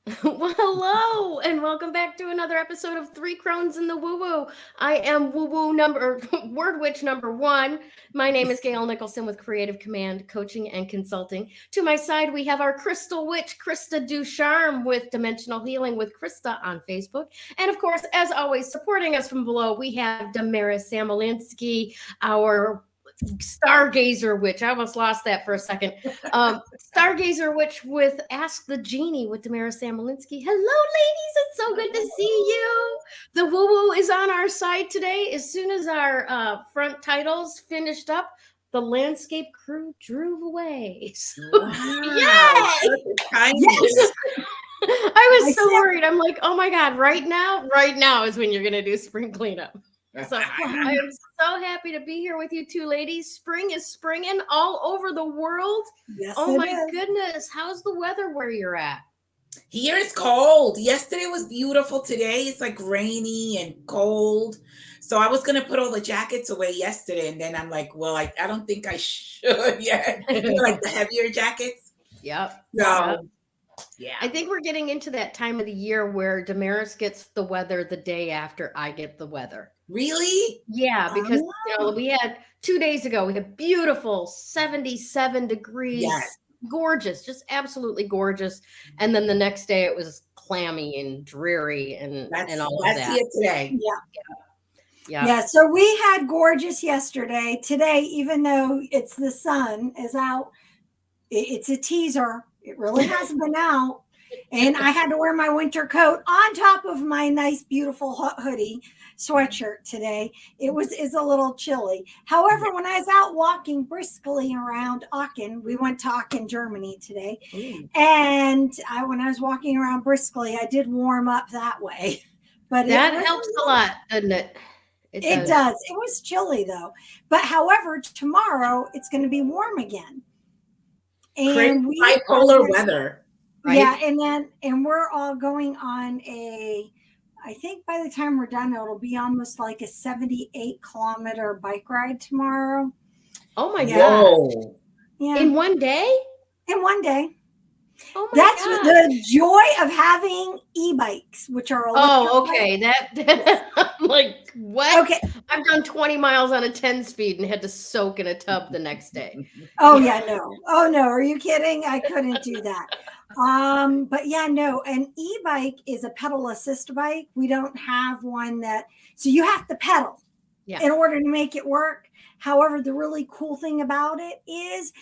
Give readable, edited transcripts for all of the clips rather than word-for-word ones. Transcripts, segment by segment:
Well, hello, and welcome back to another episode of Three Crones in the Woo Woo. I am Woo Woo number Word Witch number one. My name is Gayle Nicholson with Creative Command Coaching and Consulting. To my side, we have our Crystal Witch, Krista Ducharme, with Dimensional Healing with Krista on Facebook. And of course, as always, supporting us from below, we have Damaris Samolinski, our Stargazer Witch. I almost lost that for a second. Stargazer Witch with Ask the Genie with Damaris Samolinski. Hello, ladies. It's so good to see you. The woo woo is on our side today. As soon as our front titles finished up, the landscape crew drove away. So, Wow. yes! Kindness. I was so worried. I'm like, oh my God, right now is when you're going to do spring cleanup. So I am so happy to be here with you two ladies. Spring is springing all over the world. Yes, Oh my goodness. How's the weather where you're at? Here it's cold. Yesterday was beautiful. Today it's like rainy and cold. So I was going to put all the jackets away yesterday. And then I'm like, well, I don't think I should yet. Like the heavier jackets. Yep. So, yeah. I think we're getting into that time of the year where Damaris gets the weather the day after I get the weather. Really? Yeah, because we had 2 days ago, we had beautiful 77 degrees. Yes. Gorgeous, just absolutely gorgeous. And then the next day it was clammy and dreary and all of that. That's here today. Yeah. So we had gorgeous yesterday. Today, even though it's the sun is out, it's a teaser. It really hasn't been out. And I had to wear my winter coat on top of my nice, beautiful hoodie sweatshirt today. It's a little chilly. However, when I was out walking briskly around Aachen, we went to Aachen, Germany today. And when I was walking around briskly, I did warm up that way. But that helps a lot, doesn't it? It does. It was chilly though. But however, tomorrow it's going to be warm again. And bipolar weather. Right? Yeah, and we're all going on I think by the time we're done, it'll be almost like a 78-kilometer bike ride tomorrow. Oh my God. Yeah. In one day? In one day. Oh my That's God. the joy of having e-bikes, which are electric. Oh, okay. That I'm like, what? Okay. I've done 20 miles on a 10-speed and had to soak in a tub the next day. Oh yeah, no. Oh no, are you kidding? I couldn't do that. But yeah, no, an e-bike is a pedal assist bike. We don't have one so you have to pedal in order to make it work. However, the really cool thing about it is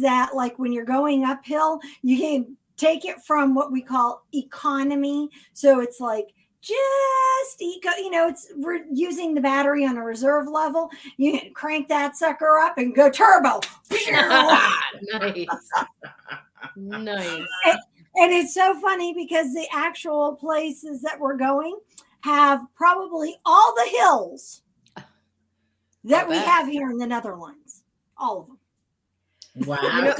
that like when you're going uphill, you can take it from what we call economy. So it's like just we're using the battery on a reserve level. You can crank that sucker up and go turbo. Nice. Nice. And it's so funny because the actual places that we're going have probably all the hills that we have here in the Netherlands. All of them. Wow.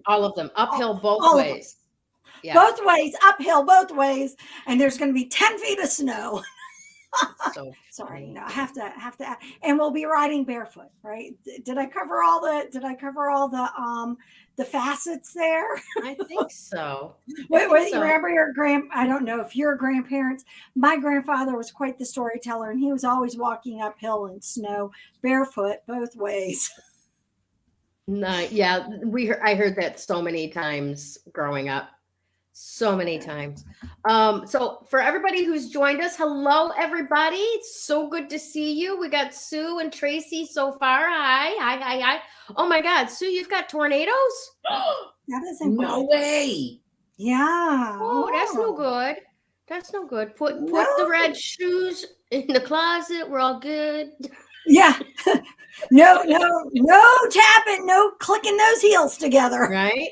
All of them. Uphill both ways. Yeah. Both ways, uphill both ways. And there's going to be 10 feet of snow. So sorry, no, I have to, and we'll be riding barefoot, right? Did I cover all the facets there? I think so. Wait, you remember I don't know if your grandparents, my grandfather was quite the storyteller and he was always walking uphill in snow barefoot both ways. Nice. Yeah, I heard that so many times growing up. So many times. So for everybody who's joined us, hello everybody. It's so good to see you. We got Sue and Tracy so far. Hi. Oh my God, Sue, you've got tornadoes? That isn't no way. Yeah. Oh, that's no good. That's no good. Put the red shoes in the closet. We're all good. Yeah. No tapping, no clicking those heels together. Right.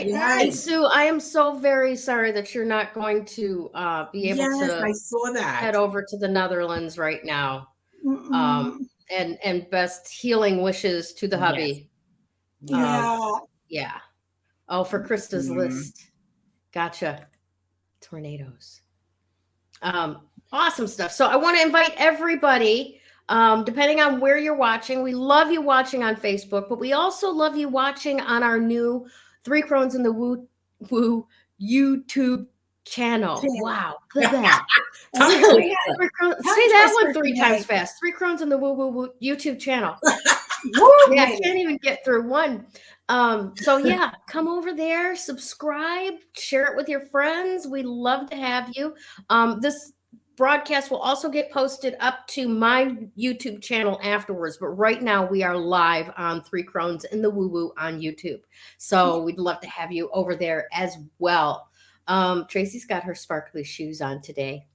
Yes. And Sue, I am so very sorry that you're not going to be able to I saw that. head over to the Netherlands right now. And best healing wishes to the hubby. Yeah. Oh, for Krista's list. Gotcha. Tornadoes. Awesome stuff. So I want to invite everybody, depending on where you're watching. We love you watching on Facebook, but we also love you watching on our new Three Crones in the Woo YouTube channel. Channel. Wow, look at that. Tongue We twister. had- Say that one twister 3 today. times fast. 3 Crones in the Woo Woo Woo YouTube channel. Woo, Yeah, I baby. can't even get through one. So yeah, come over there, subscribe, share it with your friends. We love to have you. This broadcast will also get posted up to my YouTube channel afterwards, but right now we are live on 3 Crones in the Woo Woo on YouTube. So we'd love to have you over there as well. Tracy's got her sparkly shoes on today.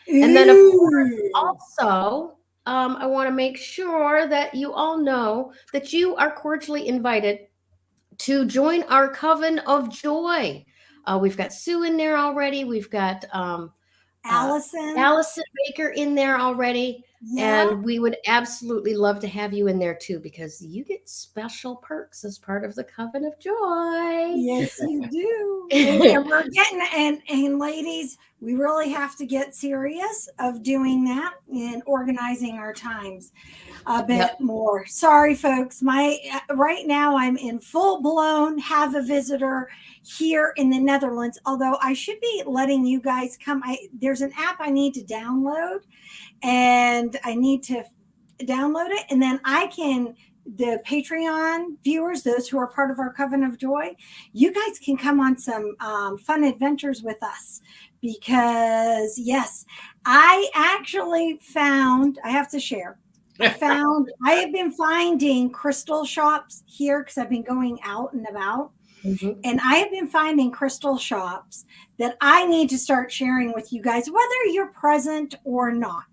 And then, of course, also, I want to make sure that you all know that you are cordially invited to join our Coven of Joy. We've got Sue in there already. We've got Allison Baker in there already. Yeah. And we would absolutely love to have you in there too, because you get special perks as part of the Coven of Joy. Yes, you do. And we're getting, and ladies, we really have to get serious of doing that and organizing our times a bit more. Sorry, folks. Right now I'm in full blown have a visitor here in the Netherlands. Although I should be letting you guys come. There's an app I need to download, and I need to download it, and then the Patreon viewers, those who are part of our Coven of Joy, you guys can come on some fun adventures with us, because yes, I actually found, I have to share, I have been finding crystal shops here because I've been going out and about. Mm-hmm. And I have been finding crystal shops that I need to start sharing with you guys, whether you're present or not,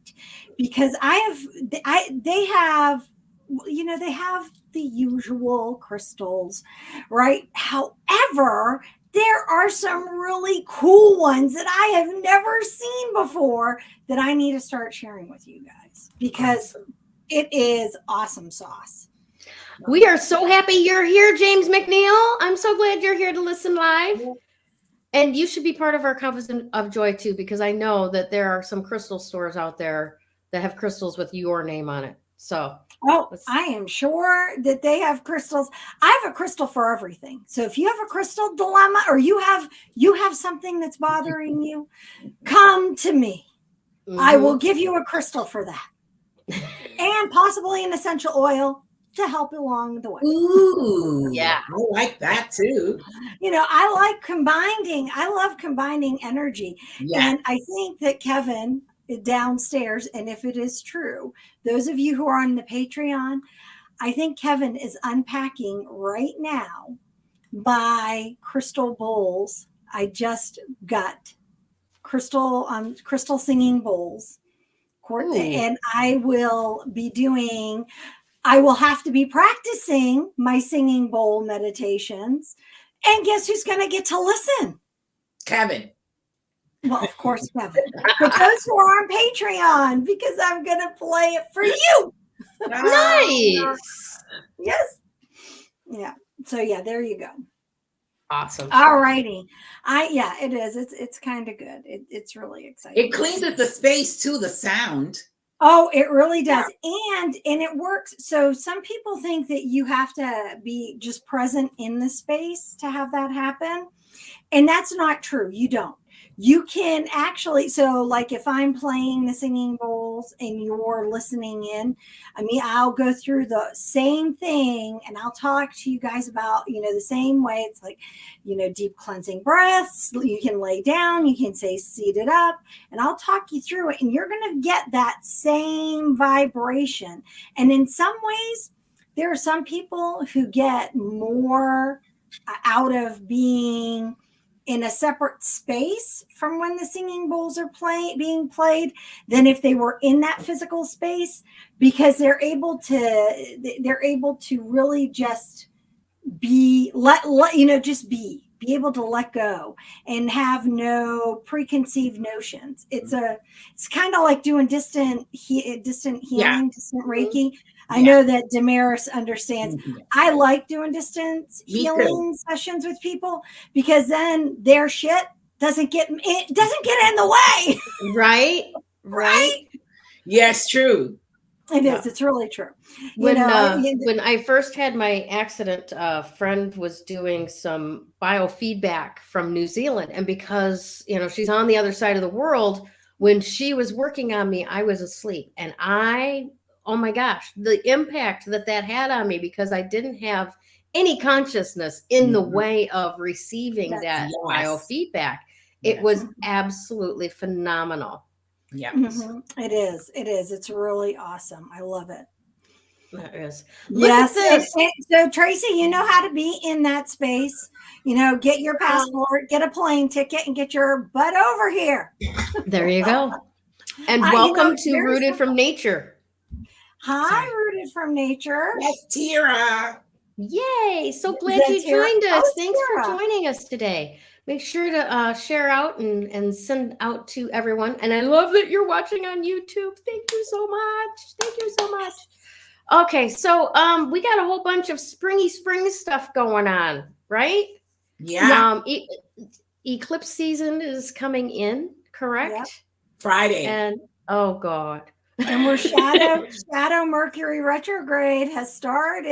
because they have the usual crystals, right? However, there are some really cool ones that I have never seen before that I need to start sharing with you guys, because it is awesome sauce. We are so happy you're here, James McNeil. I'm so glad you're here to listen live. And you should be part of our Coven of Joy too, because I know that there are some crystal stores out there that have crystals with your name on it. So, I am sure that they have crystals. I have a crystal for everything. So if you have a crystal dilemma, or you have something that's bothering you, come to me. mm-hmm. I will give you a crystal for that. And possibly an essential oil to help along the way. Ooh, yeah, I like that too. I love combining energy. Yeah. And I think that Kevin downstairs, and if it is true, those of you who are on the Patreon, I think Kevin is unpacking right now my crystal bowls. I just got crystal singing bowls. And I will have to be practicing my singing bowl meditations. And guess who's going to get to listen? Kevin. Well, of course, Kevin. But those who are on Patreon, because I'm going to play it for you. Nice. Yes. Yeah. So yeah, there you go. Awesome. All righty. It is. It's kind of good. It's really exciting. It cleans up the space too, the sound. Oh, it really does. Yeah. And it works. So some people think that you have to be just present in the space to have that happen. And that's not true. You don't. You can actually, so like if I'm playing the singing bowls and you're listening in, I'll go through the same thing and I'll talk to you guys about, the same way. It's like, deep cleansing breaths. You can lay down, you can say seated up, and I'll talk you through it. And you're going to get that same vibration. And in some ways, there are some people who get more out of being in a separate space from when the singing bowls are being played than if they were in that physical space, because they're able to really just be just be able to let go and have no preconceived notions. It's kind of like doing distant healing, distant Reiki. I know that Damaris understands. I like doing distance healing sessions with people, because then their shit doesn't get in the way. Right. Yes, true. It Yeah. is. It's really true. When I first had my accident, a friend was doing some biofeedback from New Zealand, and because she's on the other side of the world, when she was working on me, I was asleep, and oh my gosh, the impact that had on me, because I didn't have any consciousness in the way of receiving that biofeedback. It was absolutely phenomenal. Yeah. It is. It is. It's really awesome. I love it. That is. Look at this. So Tracy, you know how to be in that space. Get your passport, get a plane ticket, and get your butt over here. There you go. And welcome to Rooted from Nature. Hi, Rooted from Nature. Yes, Tira. Yay. So glad you joined us. Thanks for joining us today. Make sure to share out and send out to everyone. And I love that you're watching on YouTube. Thank you so much. Thank you so much. Okay, so we got a whole bunch of spring stuff going on, right? Yeah. Eclipse season is coming in, correct? Yep. Friday. And oh God. And we're shadow Mercury retrograde has started.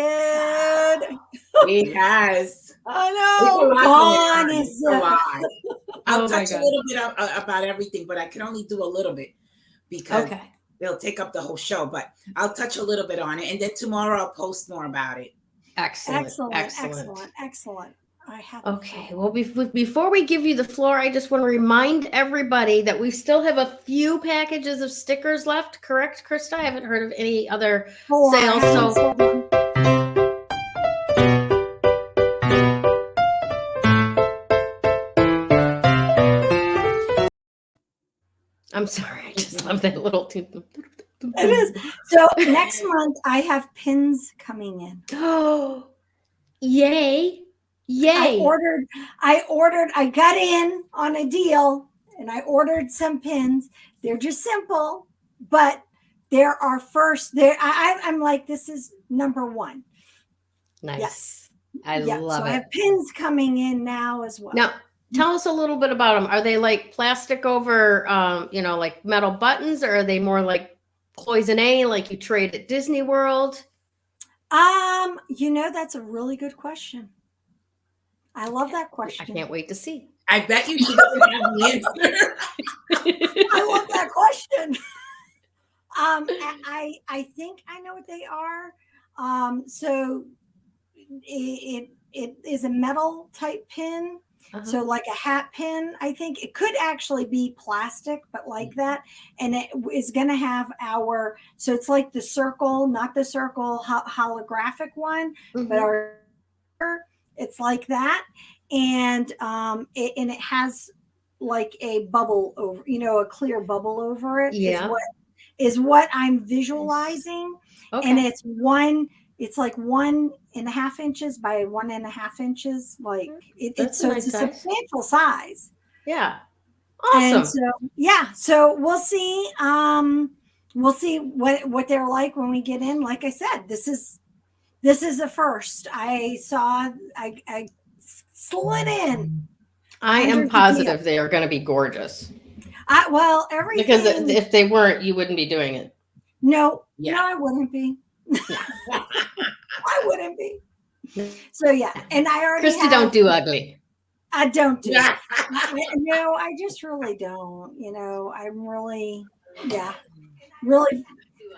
It has. I know. I'll touch a little bit about everything, but I can only do a little bit because they'll take up the whole show. But I'll touch a little bit on it, and then tomorrow I'll post more about it. Excellent. Okay. Well, before we give you the floor, I just want to remind everybody that we still have a few packages of stickers left. Correct, Krista? I haven't heard of any other sales. So I'm sorry. I just love that little tune. It is. So next month I have pins coming in. Oh, yay. Yay. I got in on a deal and I ordered some pins. They're just simple, but there are I'm like, this is number one. Nice. Yes. I love it. So I have pins coming in now as well. Now, tell us a little bit about them. Are they like plastic over, like metal buttons, or are they more like cloisonné, like you trade at Disney World? That's a really good question. I love that question. I can't wait to see. I bet you she doesn't have the answer. I love that question. I think I know what they are. So it is a metal type pin. So like a hat pin, I think it could actually be plastic, but like that. And it is going to have so it's like the circle, not the circle holographic one, but it's like that. And it has like a bubble over, a clear bubble over it. Yeah. Is what I'm visualizing. Okay. And it's like 1.5 inches by 1.5 inches. Like it's a substantial size. Yeah. Awesome. And so we'll see. We'll see what they're like when we get in. Like I said, this is the first. I slid in. I am positive they are going to be gorgeous. Everything. Because if they weren't, you wouldn't be doing it. No, I wouldn't be. I wouldn't be. So and I already. Krista don't do ugly. I don't do. No, I just really don't. I'm really, really.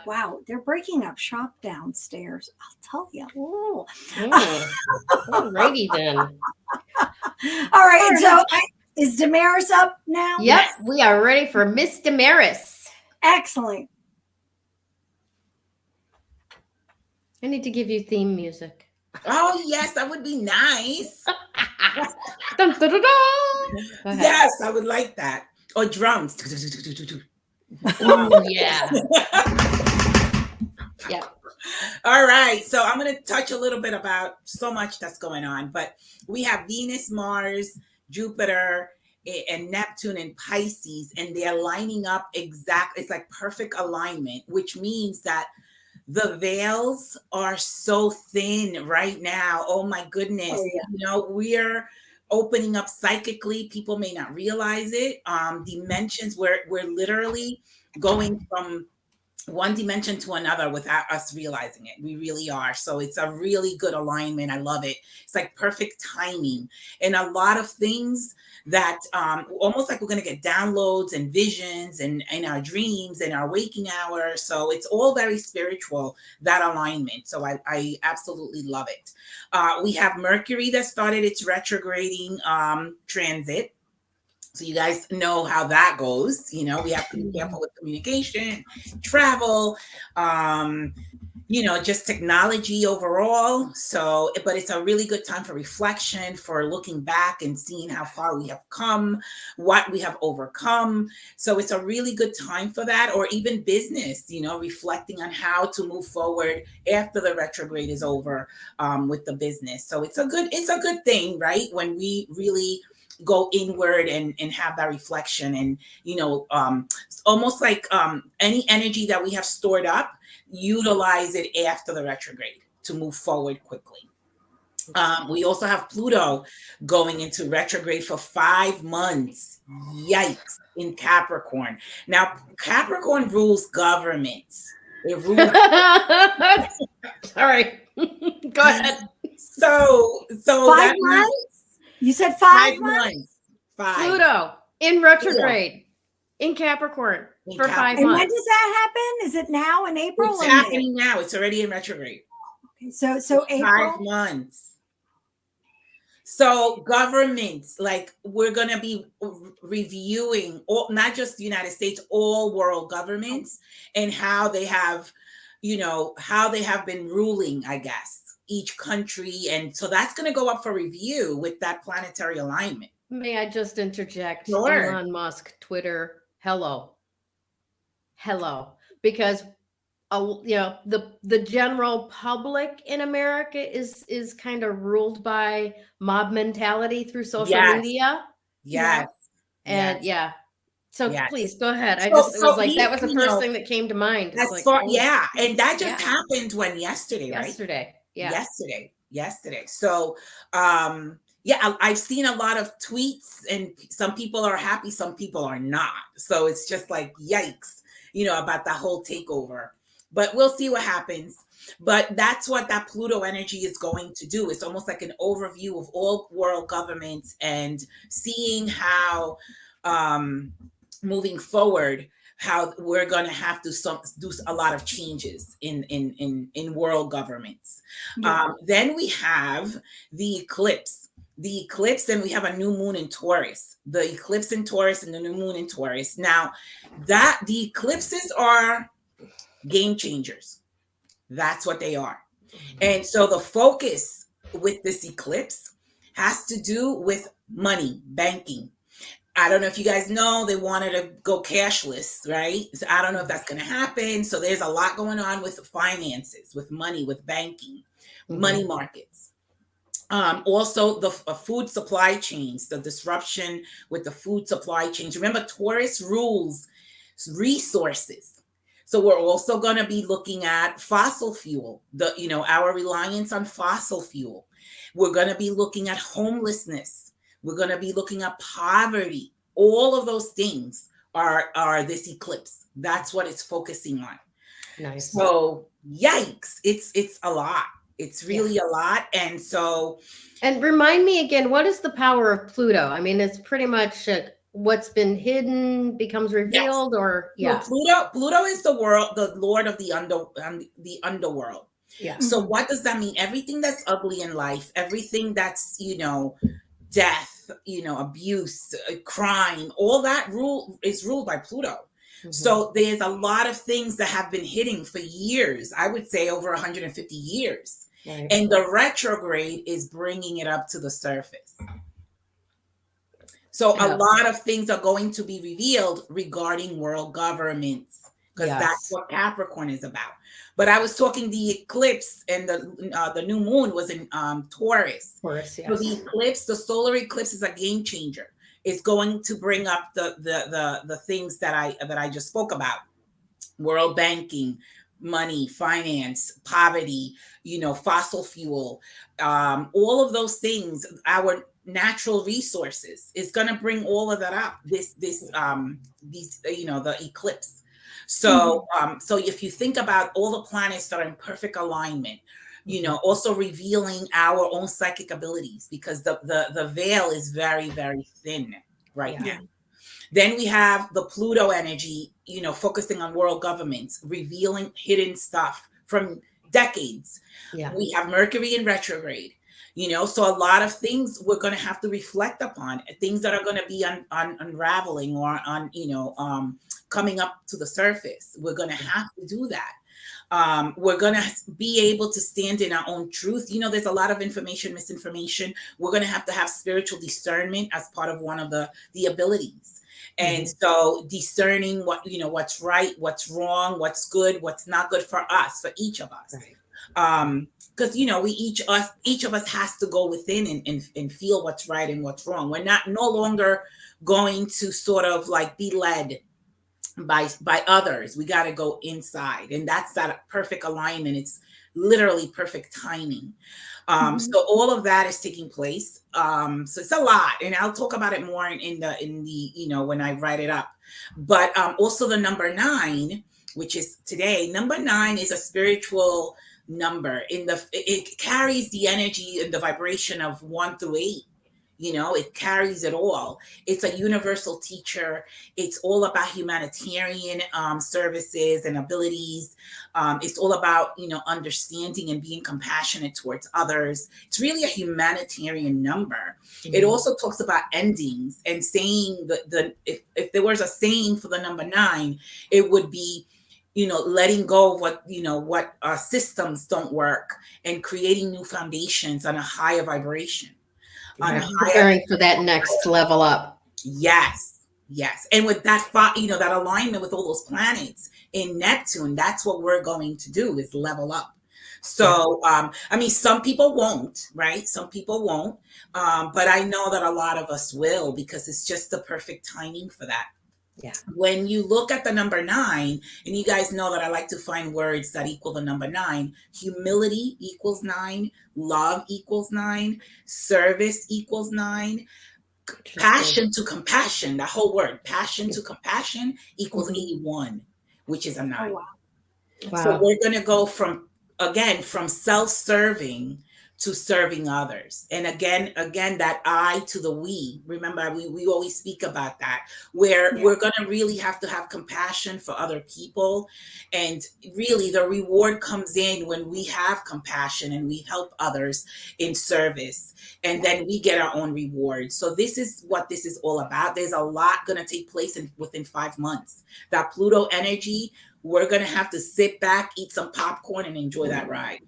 Wow, they're breaking up shop downstairs. I'll tell you. Oh. Alrighty then. All right. So is Damaris up now? Yep, we are ready for Miss Damaris. Excellent. I need to give you theme music. Oh yes, that would be nice. Dun, dun, dun, dun. Yes, I would like that. Or drums. Oh yeah. Yeah. All right. So I'm going to touch a little bit about so much that's going on, but we have Venus, Mars, Jupiter, and Neptune and Pisces, and they're lining up exactly. It's like perfect alignment, which means that the veils are so thin right now. Oh my goodness. Oh, yeah. We're opening up psychically. People may not realize it. Dimensions where we're literally going from one dimension to another without us realizing it. We really are. So it's a really good alignment. I love it. It's like perfect timing. And a lot of things that almost like we're going to get downloads and visions and in our dreams and our waking hour. So it's all very spiritual, that alignment. So I absolutely love it. We have Mercury that started its retrograding transit. So you guys know how that goes. You know, we have to be careful with communication, travel, just technology overall. So, but it's a really good time for reflection, for looking back and seeing how far we have come, what we have overcome. So it's a really good time for that, or even business, reflecting on how to move forward after the retrograde is over with the business. So it's a good thing, right? When we really go inward and have that reflection and almost like any energy that we have stored up, utilize it after the retrograde to move forward quickly. We also have Pluto going into retrograde for 5 months. Yikes, in Capricorn. Now Capricorn rules governments. It rules all right. Go ahead. So 5 months. You said 5 months? 5. Pluto in retrograde in Capricorn for 5 And months. when does that happen? Is it now in April? It's happening now. It's already in retrograde. Okay, so April. 5 months. So governments, like we're going to be reviewing not just the United States, all world governments and how they have been ruling, I guess, each country. And so that's going to go up for review with that planetary alignment. May I just interject? Sure. Elon Musk, Twitter, hello, because the general public in America is kind of ruled by mob mentality through social media. Yes. And So please go ahead. That was the first thing that came to mind. And that just happened when yesterday, right? Yesterday. Yeah. Yesterday. So I've seen a lot of tweets and some people are happy, some people are not. So it's just like, yikes, about the whole takeover. But we'll see what happens. But that's what that Pluto energy is going to do. It's almost like an overview of all world governments and seeing how moving forward, how we're going to have to do a lot of changes in world governments. Then we have the eclipse. And we have a new moon in Taurus. The eclipse in Taurus and the new moon in Taurus. Now, the eclipses are game changers. That's what they are. And so the focus with this eclipse has to do with money, banking. I don't know if you guys know, they wanted to go cashless, right? So I don't know if that's going to happen. So there's a lot going on with finances, with money, with banking, money markets. Also, the food supply chains, the disruption with the food supply chains. Remember, Taurus rules resources. So we're also going to be looking at fossil fuel, our reliance on fossil fuel. We're going to be looking at homelessness. We're going to be looking at poverty. All of those things are this eclipse. That's what it's focusing on. Nice. So yikes, it's a lot. It's really a lot. And so. And remind me again, what is the power of Pluto? I mean, it's pretty much what's been hidden becomes revealed, So Pluto is the lord of the underworld. Yeah. So what does that mean? Everything that's ugly in life, everything that's, death, abuse, crime, all that is ruled by Pluto. Mm-hmm. So there's a lot of things that have been hidden for years. I would say over 150 years. Right. And the retrograde is bringing it up to the surface. So a lot of things are going to be revealed regarding world governments, because that's what Capricorn is about. But I was talking the eclipse and the new moon was in Taurus. Taurus, yes. So the eclipse, the solar eclipse, is a game changer. It's going to bring up the things that I just spoke about: world banking, money, finance, poverty, fossil fuel, all of those things. Our natural resources is going to bring all of that up. The eclipse. So, so if you think about all the planets that are in perfect alignment, also revealing our own psychic abilities, because the veil is very, very thin right now. Then we have the Pluto energy, focusing on world governments, revealing hidden stuff from decades. We have Mercury in retrograde, so a lot of things we're going to have to reflect upon, things that are going to be unraveling or coming up to the surface. We're going to have to do that. We're going to be able to stand in our own truth. There's a lot of information, misinformation. We're going to have spiritual discernment as part of one of the abilities. And so discerning what's right, what's wrong, what's good, what's not good for us, for each of us. Because each of us has to go within and feel what's right and what's wrong. We're no longer going to sort of like be led by others. We got to go inside, and that's that perfect alignment. It's literally perfect timing. So all of that is taking place. So it's a lot, and I'll talk about it more in the when I write it up. But also the number 9, which is today. Number 9 is a spiritual number. It carries the energy and the vibration of 1 through 8. It carries it all. It's a universal teacher. It's all about humanitarian services and abilities. It's all about, understanding and being compassionate towards others. It's really a humanitarian number. It also talks about endings and saying if there was a saying for the number 9, it would be, letting go of what systems don't work and creating new foundations on a higher vibration. Preparing for that next level up. Yes. And with that, that alignment with all those planets in Neptune, that's what we're going to do, is level up. So, some people won't, right? Some people won't. But I know that a lot of us will, because it's just the perfect timing for that. Yeah. When you look at the number 9, and you guys know that I like to find words that equal the number 9, humility equals 9, love equals 9, service equals 9, passion to compassion, the whole word, passion to compassion equals 81, which is a 9. Oh, wow. So we're going to go from self-serving to serving others. And again, that I to the we. Remember, we always speak about that, where we're going to really have to have compassion for other people. And really the reward comes in when we have compassion and we help others in service. And then we get our own reward. So this is what this is all about. There's a lot going to take place within 5 months. That Pluto energy, we're going to have to sit back, eat some popcorn, and enjoy that ride.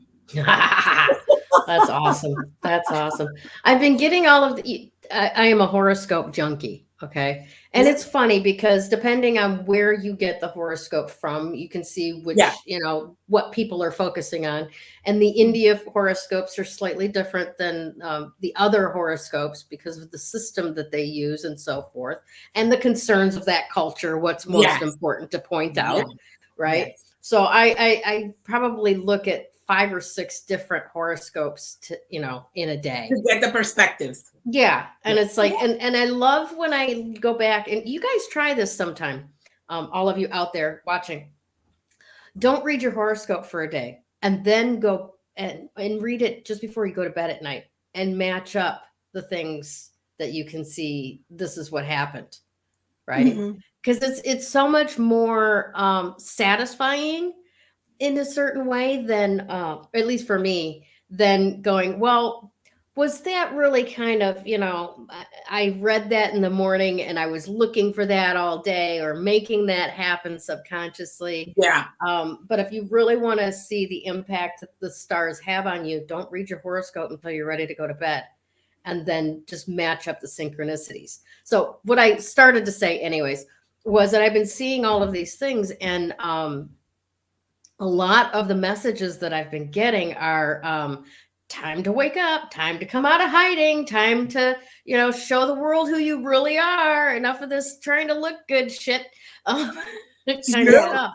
That's awesome. That's awesome. I've been getting all of I am a horoscope junkie. Okay. And it's funny because depending on where you get the horoscope from, you can see which, what people are focusing on. And the India horoscopes are slightly different than the other horoscopes because of the system that they use and so forth. And the concerns of that culture, what's most important to point out. Right. So I probably look at 5 or 6 different horoscopes in a day to get the perspectives. Yeah. And it's like, and I love when I go back, and you guys try this sometime. All of you out there watching, don't read your horoscope for a day and then go and read it just before you go to bed at night and match up the things that you can see. This is what happened. Right. Because it's so much more satisfying in a certain way than, at least for me, than going, well, was that really kind of, I read that in the morning and I was looking for that all day, or making that happen subconsciously. Yeah. But if you really want to see the impact that the stars have on you, don't read your horoscope until you're ready to go to bed, and then just match up the synchronicities. So what I started to say anyways was that I've been seeing all of these things, and a lot of the messages that I've been getting are time to wake up, time to come out of hiding, time to, show the world who you really are. Enough of this trying to look good shit kind of stuff.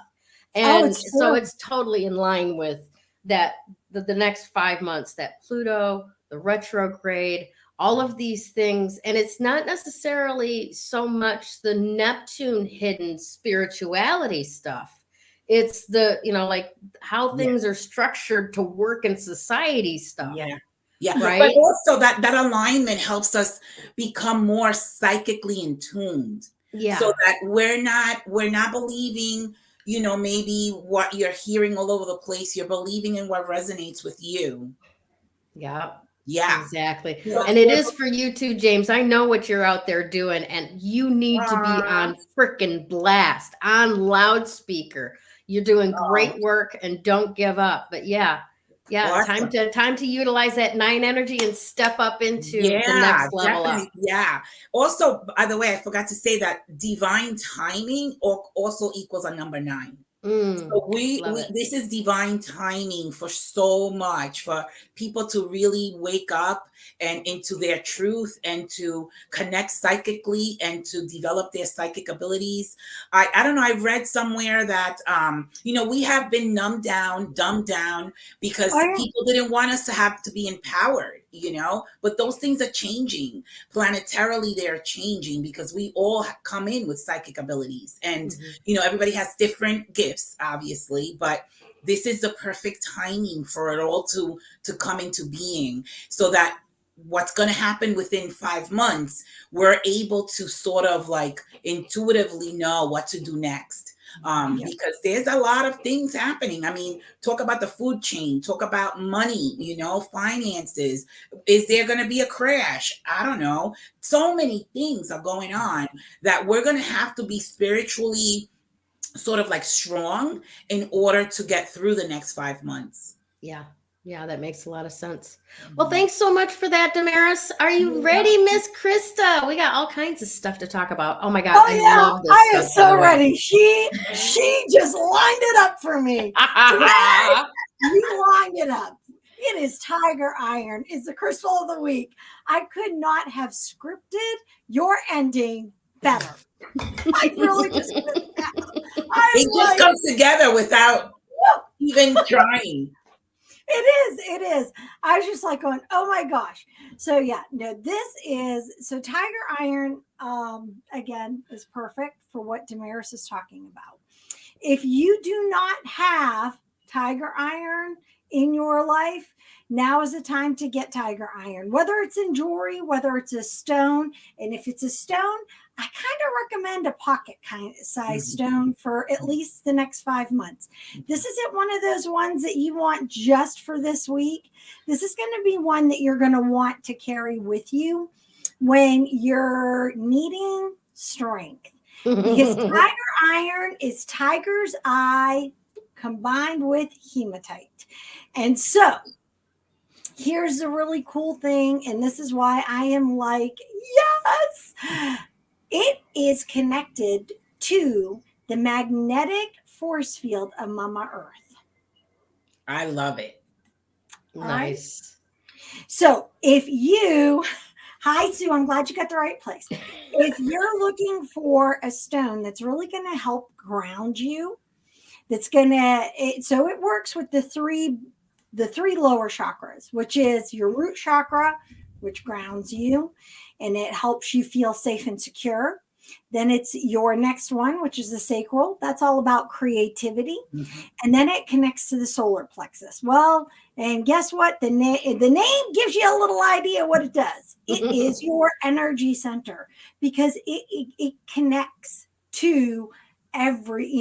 And so it's totally in line with that, the next 5 months, that Pluto, the retrograde, all of these things. And it's not necessarily so much the Neptune hidden spirituality stuff. It's the, like how things are structured to work in society stuff. Yeah. Right. But also that alignment helps us become more psychically in tuned. Yeah. So that we're not believing, maybe what you're hearing all over the place. You're believing in what resonates with you. Yeah. Yeah. Exactly. So And it is for you too, James. I know what you're out there doing, and you need to be on freaking blast, on loudspeaker. You're doing great work, and don't give up. But yeah, awesome. time to utilize that 9 energy and step up into the next level up. Yeah. Also, by the way, I forgot to say that divine timing also equals a number 9. So this is divine timing for so much, for people to really wake up and into their truth and to connect psychically and to develop their psychic abilities. I don't know. I read somewhere that, we have been dumbed down because people didn't want us to have to be empowered, but those things are changing. Planetarily, they're changing because we all come in with psychic abilities, and, everybody has different gifts, obviously, but this is the perfect timing for it all to come into being, so that what's going to happen within 5 months, we're able to sort of like intuitively know what to do next. Because there's a lot of things happening. I mean, talk about the food chain, talk about money, finances. Is there going to be a crash? I don't know. So many things are going on that we're going to have to be spiritually sort of like strong in order to get through the next 5 months. Yeah, that makes a lot of sense. Well, thanks so much for that, Damaris. Are you ready, Miss Krista? We got all kinds of stuff to talk about. Oh my God, I love this. I am so ready. She just lined it up for me. You lined it up. It is Tiger Iron. It's the crystal of the week. I could not have scripted your ending better. I really just couldn't. It just comes together without even trying. It is. I was just like going, oh my gosh. So Tiger Iron, again, is perfect for what Damaris is talking about. If you do not have Tiger Iron in your life, now is the time to get Tiger Iron, whether it's in jewelry, whether it's a stone. And if it's a stone, I kind of recommend a pocket kind of size stone for at least the next 5 months. This isn't one of those ones that you want just for this week. This is going to be one that you're going to want to carry with you when you're needing strength. Because Tiger Iron is tiger's eye combined with hematite. And so here's the really cool thing. And this is why I am like, yes, it is connected to the magnetic force field of Mama Earth. I love it. Nice. Right? So if you, hi, Sue, I'm glad you got the right place. If you're looking for a stone that's really going to help ground you, so it works with the three lower chakras, which is your root chakra, which grounds you, and it helps you feel safe and secure. Then it's your next one, which is the sacral. That's all about creativity. And then it connects to the solar plexus. Well, and guess what? The name gives you a little idea what it does. It is your energy center, because it connects to every,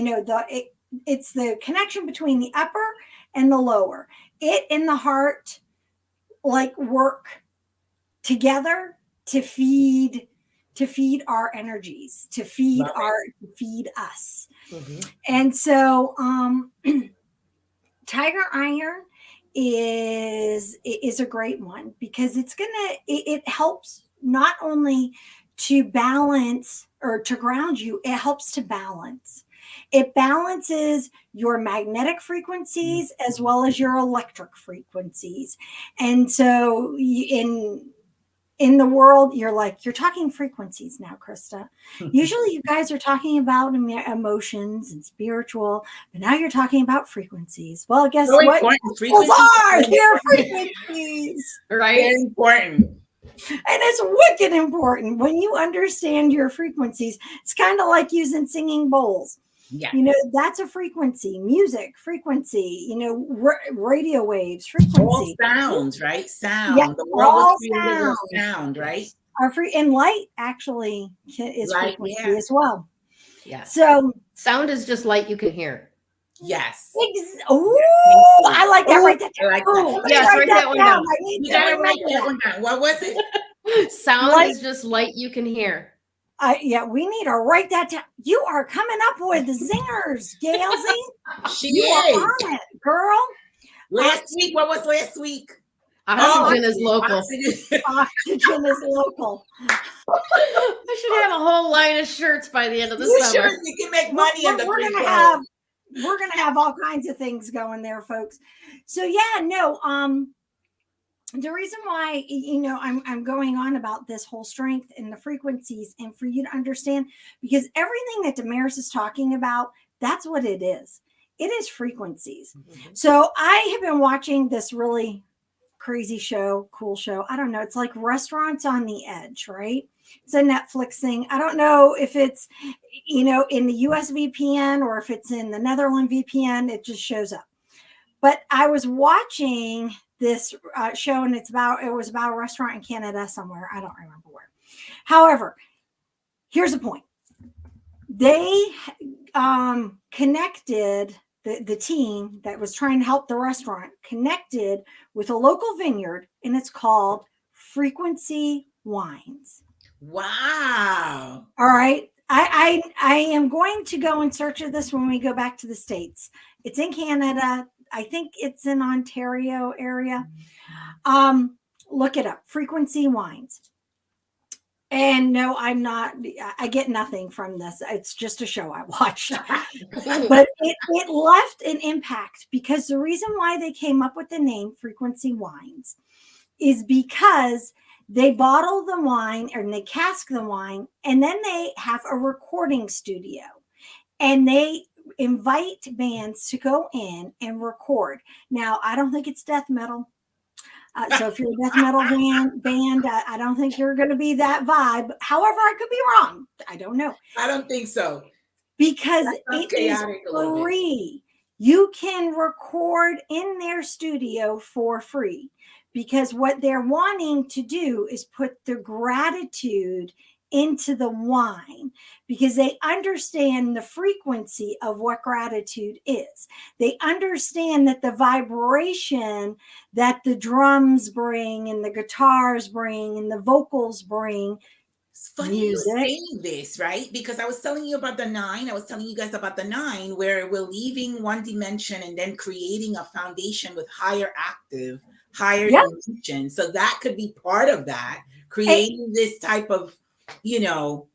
it's the connection between the upper and the lower. It and the heart work together to feed our energies, to feed us. And so Tiger Iron is a great one, because it helps not only to balance or to ground you, it helps to balance. It balances your magnetic frequencies as well as your electric frequencies. And so in the world, you're talking frequencies now, Krista. Usually you guys are talking about emotions and spiritual, but now you're talking about frequencies. Well, guess what? Frequencies They're frequencies. Right? Very important. And it's wicked important when you understand your frequencies. It's kind of like using singing bowls. Yeah. You know, that's a frequency, music, frequency, you know, radio waves, frequency. All sounds, right? Sound. Yeah, The world was all created with sounds. sound, right? Are free, and light actually is Light, frequency yeah. as well. Yeah. So sound is just light you can hear. Yes. Oh, I like that. Write that down. I like that. Yes, write that one down. I need You to gotta write remember that one down. What was it? Sound Light. is just light you can hear. Yeah, we need to write that down. You are coming up with zingers, Gailsy. She You is. are on it, girl. Last week, what was last week? Oxygen is local. Oxygen is local. I should have a whole line of shirts by the end of the You summer. sure you can make money in the We're free gonna have all kinds of things going there, folks. So yeah, no, the reason why, you know, I'm going on about this whole strength and the frequencies, and for you to understand, because everything that Damaris is talking about, that's what it is. It is frequencies. Mm-hmm. So I have been watching this really crazy show, cool show. I don't know. It's like Restaurants on the Edge, right? It's a Netflix thing. I don't know if it's, you know, in the US VPN or if it's in the Netherlands VPN. It just shows up. But I was watching this show, and it was about a restaurant in Canada somewhere. I don't remember where. However, here's the point. They connected, the team that was trying to help the restaurant connected with a local vineyard, and it's called Frequency Wines. Wow. All right. I am going to go in search of this when we go back to the States. It's in Canada. I think it's in Ontario area. Look it up. Frequency Wines. And no, I'm not. I get nothing from this. It's just a show I watched. But it left an impact, because the reason why they came up with the name Frequency Wines is because they bottle the wine and they cask the wine, and then they have a recording studio, and they invite bands to go in and record. Now, I don't think it's death metal. So if you're a death metal band, I don't think you're going to be that vibe. However, I could be wrong. I don't know. I don't think so. Because it is free. You can record in their studio for free, because what they're wanting to do is put the gratitude into the wine, because they understand the frequency of what gratitude is. They understand that the vibration that the drums bring and the guitars bring and the vocals bring. It's funny you saying this, right? Because I was telling you about the 9. I was telling you guys about the 9, where we're leaving one dimension and then creating a foundation with higher dimension. So that could be part of that, creating this type of, you know,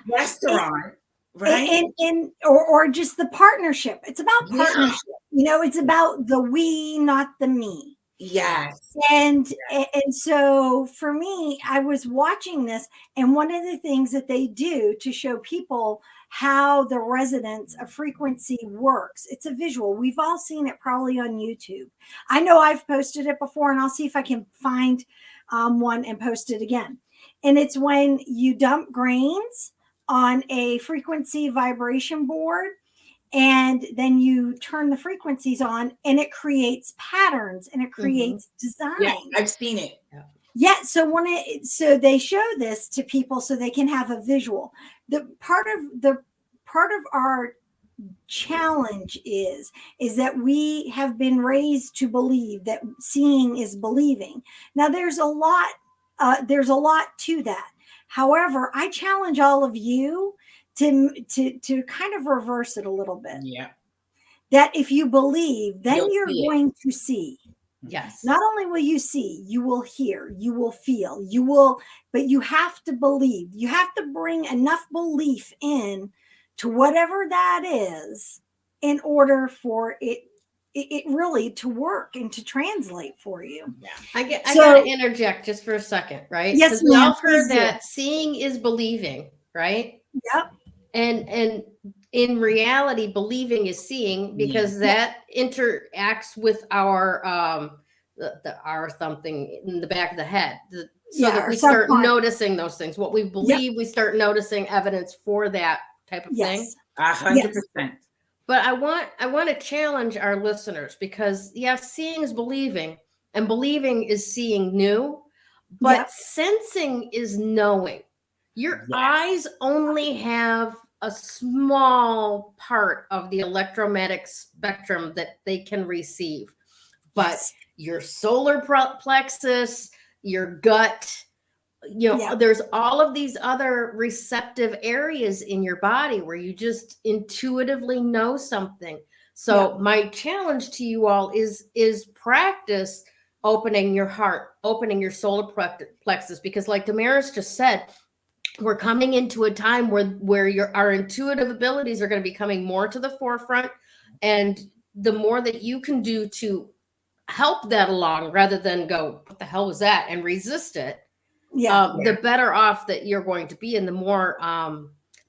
restaurant, right? And or just the partnership. It's about partnership. You know, it's about the we, not the me. Yes. And so for me, I was watching this, and one of the things that they do to show people how the resonance of frequency works, it's a visual. We've all seen it probably on YouTube. I know I've posted it before, and I'll see if I can find one and post it again. And it's when you dump grains on a frequency vibration board, and then you turn the frequencies on, and it creates patterns and it creates design. Yeah, I've seen it. Yeah. So so they show this to people so they can have a visual. The part of our challenge is that we have been raised to believe that seeing is believing. Now there's a lot to that. However, I challenge all of you to kind of reverse it a little bit. Yeah. That if you believe, then you're going to see. Yes. Not only will you see, you will hear, you will feel, but you have to believe. You have to bring enough belief in to whatever that is in order for it really to work and to translate for you. Yeah. I got to interject just for a second, right? Yes, we all heard that seeing is believing, right? Yep. And in reality, believing is seeing, because that interacts with our the R something in the back of the head. Yeah, that or we start subconscious. noticing those things. What we believe, we start noticing evidence for that type of thing. Yes. 100%. But I want to challenge our listeners, because yes, seeing is believing, and believing is seeing new, but Yep. sensing is knowing. Your Yes. eyes only have a small part of the electromagnetic spectrum that they can receive. But Yes. your solar plexus, your gut, Yeah. there's all of these other receptive areas in your body where you just intuitively know something. So my challenge to you all is practice opening your heart, opening your solar plexus, because like Damaris just said, we're coming into a time where our intuitive abilities are going to be coming more to the forefront, and the more that you can do to help that along, rather than go, what the hell was that, and resist it, the better off that you're going to be, and the more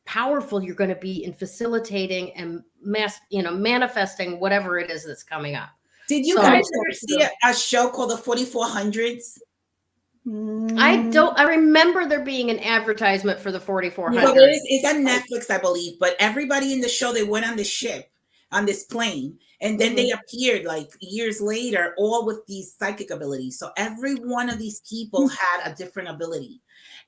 powerful you're going to be in facilitating and manifesting whatever it is that's coming up. Did you guys ever see a show called The 4400s? I remember there being an advertisement for the 4400. So it's on Netflix, I believe. But everybody in the show, they went on the ship, on this plane, and then they appeared like years later, all with these psychic abilities. So every one of these people had a different ability,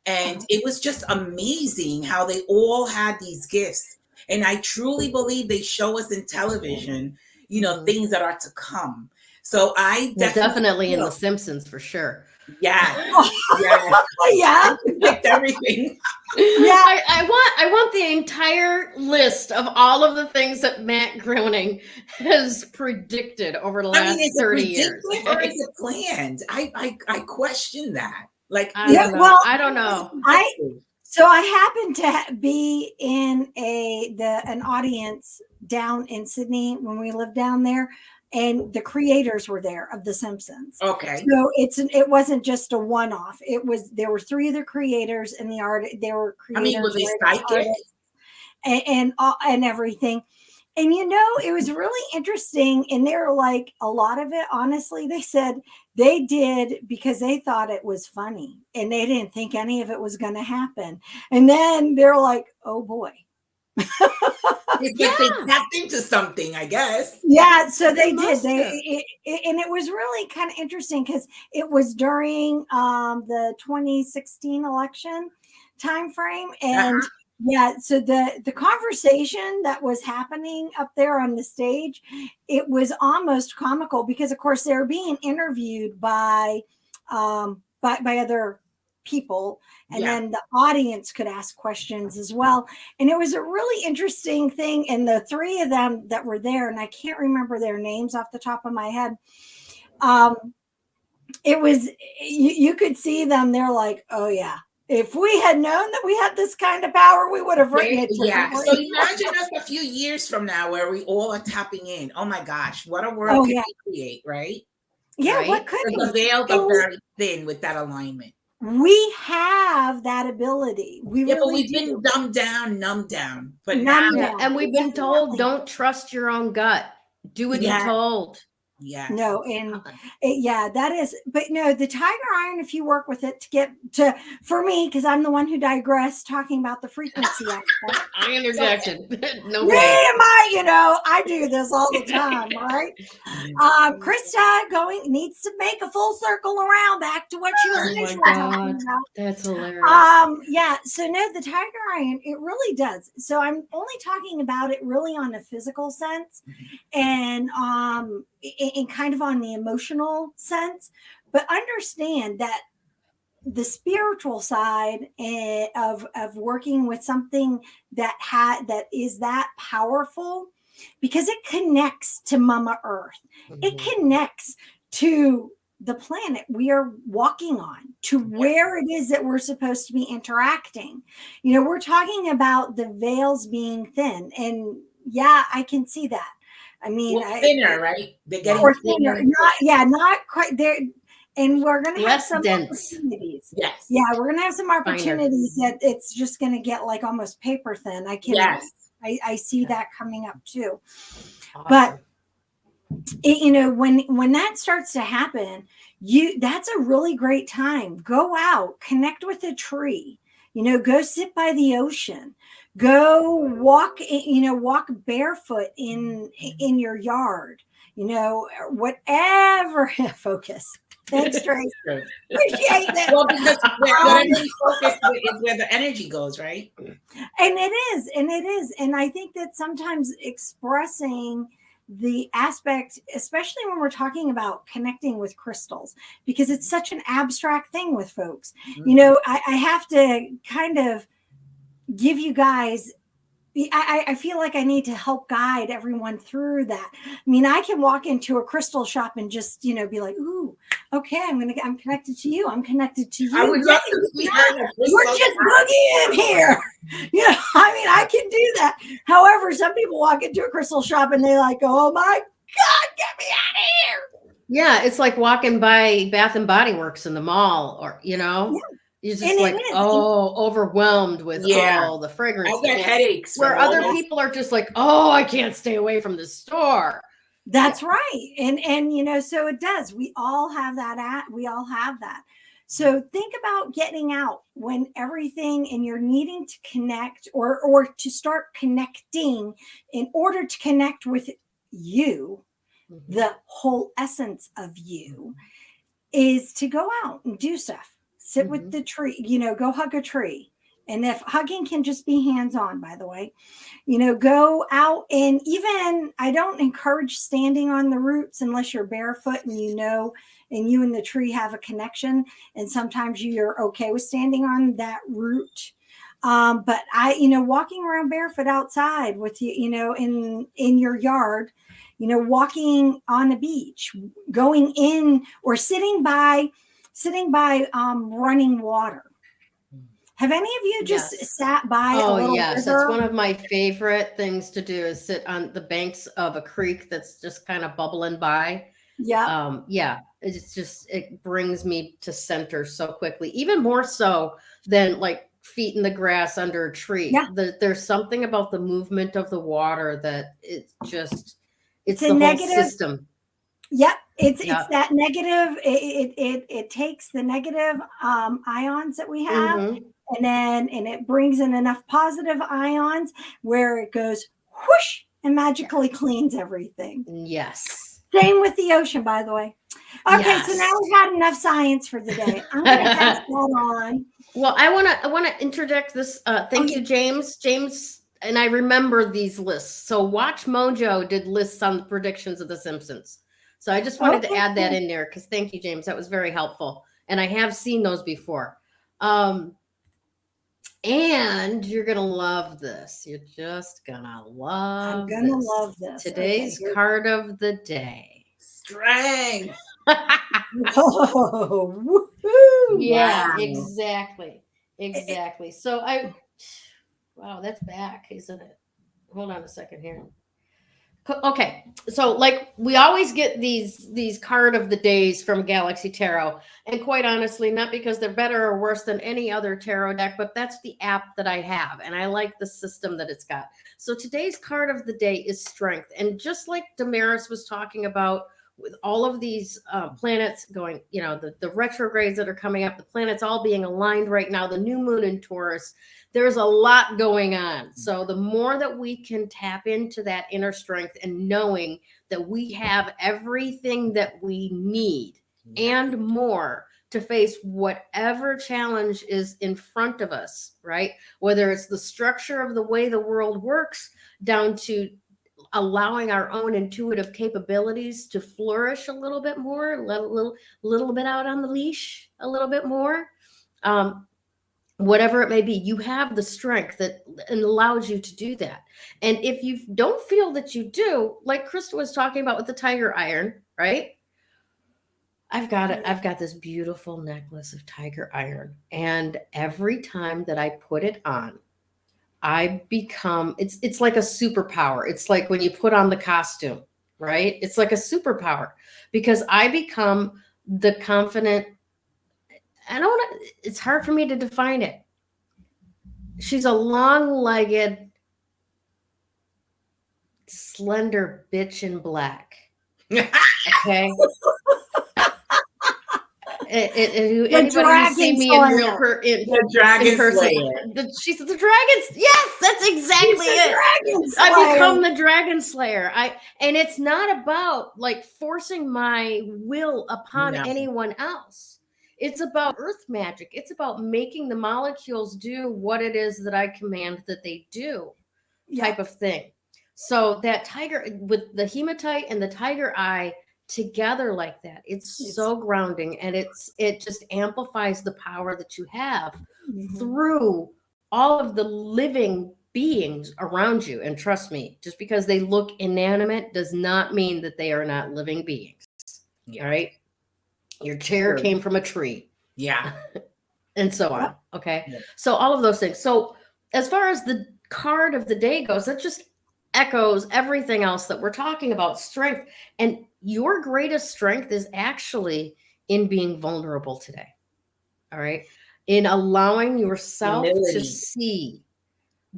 and it was just amazing how they all had these gifts. And I truly believe they show us in television, things that are to come. So I definitely in The Simpsons for sure. Yeah. Yeah. Picked everything. Yeah. I want the entire list of all of the things that Matt Groening has predicted over the last 30 years. Or is it planned? I question that. Like, I don't know. So I happened to be in an audience down in Sydney when we lived down there, and the creators were there of The Simpsons. Okay. So it wasn't just a one-off. There were three of the creators in the art. They were creators. Was they psychic? And everything. And it was really interesting. And they were like, a lot of it, honestly, they said they did because they thought it was funny and they didn't think any of it was going to happen. And then they're like, oh boy. It's like they tapped into something, I guess. Yeah, so they did. And it was really kind of interesting because it was during the 2016 election time frame, and so the conversation that was happening up there on the stage, it was almost comical because, of course, they were being interviewed by other people, and then the audience could ask questions as well. And it was a really interesting thing. And the three of them that were there, and I can't remember their names off the top of my head, it was you could see them. They're like, oh yeah, if we had known that we had this kind of power, we would have written it. Yeah. So imagine us a few years from now where we all are tapping in. Oh my gosh, what a world can we create, right? Yeah, right? what could the veils are very thin with that alignment. We have that ability. But we've been numbed down. But and we've been told, don't trust your own gut. Do what you're told. Yeah. No, and that is, but no, the tiger iron, if you work with it for me, because I'm the one who digressed talking about the frequency aspect. I interjected. No way. I do this all the time, right? Krista needs to make a full circle around back to what she was initially talking about. That's hilarious. So no, the tiger iron, it really does. So I'm only talking about it really on a physical sense, and in kind of on the emotional sense, but understand that the spiritual side of working with something that is that powerful, because it connects to Mama Earth. It connects to the planet we are walking on, to where it is that we're supposed to be interacting. We're talking about the veils being thin, and I can see that. I mean, thinner, right? They're getting thinner. Not quite there. And we're going to have some opportunities. Yes. Yeah, we're going to have some opportunities that it's just going to get like almost paper thin. I see that coming up too. Awesome. But when that starts to happen, that's a really great time. Go out, connect with a tree, go sit by the ocean, go walk, walk barefoot in your yard, whatever. Focus. Thanks, Tracy. Appreciate that. Well, because whatever you focus is where the energy goes, right? And it is. And I think that sometimes expressing the aspect, especially when we're talking about connecting with crystals, because it's such an abstract thing with folks. I have to kind of give you guys, I feel like I need to help guide everyone through that. I mean, I can walk into a crystal shop and just, be like, ooh, okay, I'm connected to you. I'm connected to you. I would love to see We're just boogie in here. I can do that. However, some people walk into a crystal shop and they're like, oh my God, get me out of here. Yeah, it's like walking by Bath and Body Works in the mall, or Yeah. you're just overwhelmed with all the fragrance. I get headaches. Where other people are just like, oh, I can't stay away from the store. That's right. And so it does. We all have that. So think about getting out when everything, and you're needing to connect or to start connecting in order to connect with you. Mm-hmm. The whole essence of you is to go out and do stuff. Sit mm-hmm. with the tree, go hug a tree. And if hugging can just be hands-on, by the way, go out, and even I don't encourage standing on the roots unless you're barefoot and and you and the tree have a connection. And sometimes you're okay with standing on that root. But walking around barefoot outside with you, in your yard, walking on the beach, going in or sitting by running water. Have any of you just sat by a little river? That's one of my favorite things to do, is sit on the banks of a creek that's just kind of bubbling by. Yeah. It brings me to center so quickly, even more so than like feet in the grass under a tree. Yeah. There's something about the movement of the water that it's the whole system. Yep. It's that negative. It takes the negative ions that we have, mm-hmm. and it brings in enough positive ions where it goes whoosh and magically cleans everything. Yes. Same with the ocean, by the way. Okay, so now we've had enough science for the day. I'm going to pass that on. Well, I want to interject this. Thank you, James. James, and I remember these lists. So Watch Mojo did lists on the predictions of The Simpsons. So I just wanted to add that in there, because thank you, James. That was very helpful. And I have seen those before. And you're going to love this. You're just going to love this. I'm going to love this. Today's card of the day. Strength. Oh, yeah, wow. Exactly. So wow, that's back, isn't it? Hold on a second here. Okay, so like we always get these card of the days from Galaxy Tarot, and quite honestly, not because they're better or worse than any other tarot deck, but that's the app that I have, and I like the system that it's got. So today's card of the day is strength, and just like Damaris was talking about, with all of these planets going, the retrogrades that are coming up, the planets all being aligned right now, the new moon in Taurus, there's a lot going on. So the more that we can tap into that inner strength and knowing that we have everything that we need and more to face whatever challenge is in front of us, right? Whether it's the structure of the way the world works, down to allowing our own intuitive capabilities to flourish a little bit more, let a little bit out on the leash a little bit more. Whatever it may be, you have the strength that allows you to do that. And if you don't feel that you do, like Krista was talking about with the tiger iron, right? I've got this beautiful necklace of tiger iron. And every time that I put it on, I become, it's like a superpower. It's like when you put on the costume, right? It's like a superpower, because I become the confident, it's hard for me to define it. She's a long-legged, slender bitch in black. Okay. The Anybody who's seen dragon me in real slayer. The dragon in person, slayer. she's the dragons. Yes, that's exactly She's the it. dragon I become slayer. the dragon slayer. And it's not about like forcing my will upon No. anyone else. It's about earth magic. It's about making the molecules do what it is that I command that they do, type of thing. So that tiger with the hematite and the tiger eye together like that, it's so grounding, and it just amplifies the power that you have through all of the living beings around you. And trust me, just because they look inanimate does not mean that they are not living beings. All right. Your chair came from a tree. Yeah. And so on. Okay. Yeah. So all of those things. So as far as the card of the day goes, that just echoes everything else that we're talking about. Strength. And your greatest strength is actually in being vulnerable today. All right. In allowing yourself Humility. to see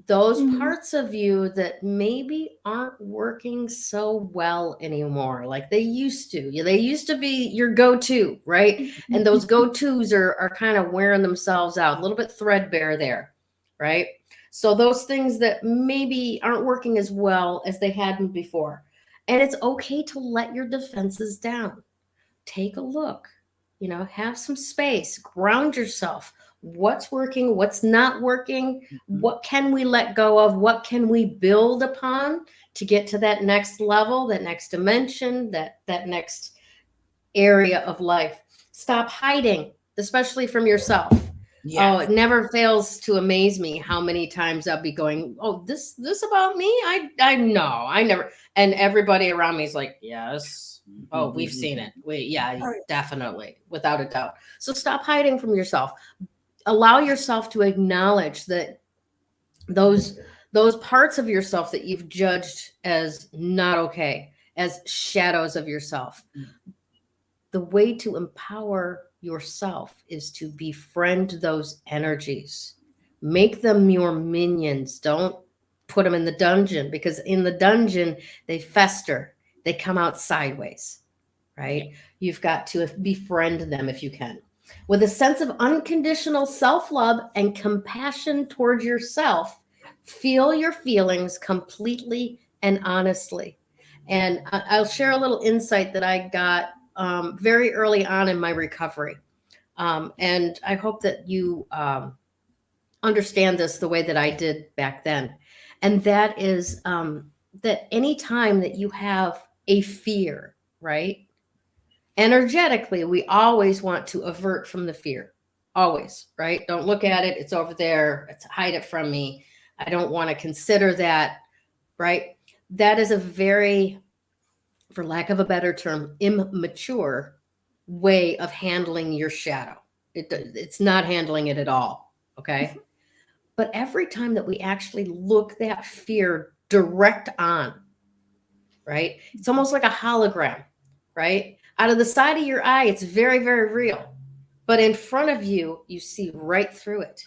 those parts of you that maybe aren't working so well anymore like they used to. They used to be your go-to, right? And those go-tos are kind of wearing themselves out, a little bit threadbare there, right? So those things that maybe aren't working as well as they hadn't before. And it's okay to let your defenses down. Take a look, have some space, ground yourself. What's working, what's not working, what can we let go of, what can we build upon to get to that next level, that next dimension, that next area of life. Stop hiding, especially from yourself. Yes. Oh, it never fails to amaze me how many times I'll be going, oh, this about me? I know, I never. And everybody around me is like, yes. Oh, we've seen it. Definitely, without a doubt. So stop hiding from yourself. Allow yourself to acknowledge that those parts of yourself that you've judged as not okay, as shadows of yourself. The way to empower yourself is to befriend those energies. Make them your minions. Don't put them in the dungeon, because in the dungeon, they fester. They come out sideways, right? You've got to befriend them if you can. With a sense of unconditional self-love and compassion towards yourself, feel your feelings completely and honestly. And I'll share a little insight that I got very early on in my recovery. And I hope that you understand this the way that I did back then. And that is that anytime that you have a fear, right? Energetically, we always want to avert from the fear. Always, right? Don't look at it. It's over there. Hide it from me. I don't want to consider that, right? That is a very, for lack of a better term, immature way of handling your shadow. It's not handling it at all, okay? But every time that we actually look that fear direct on, right? It's almost like a hologram, right? Out of the side of your eye, it's very, very real. But in front of you, you see right through it.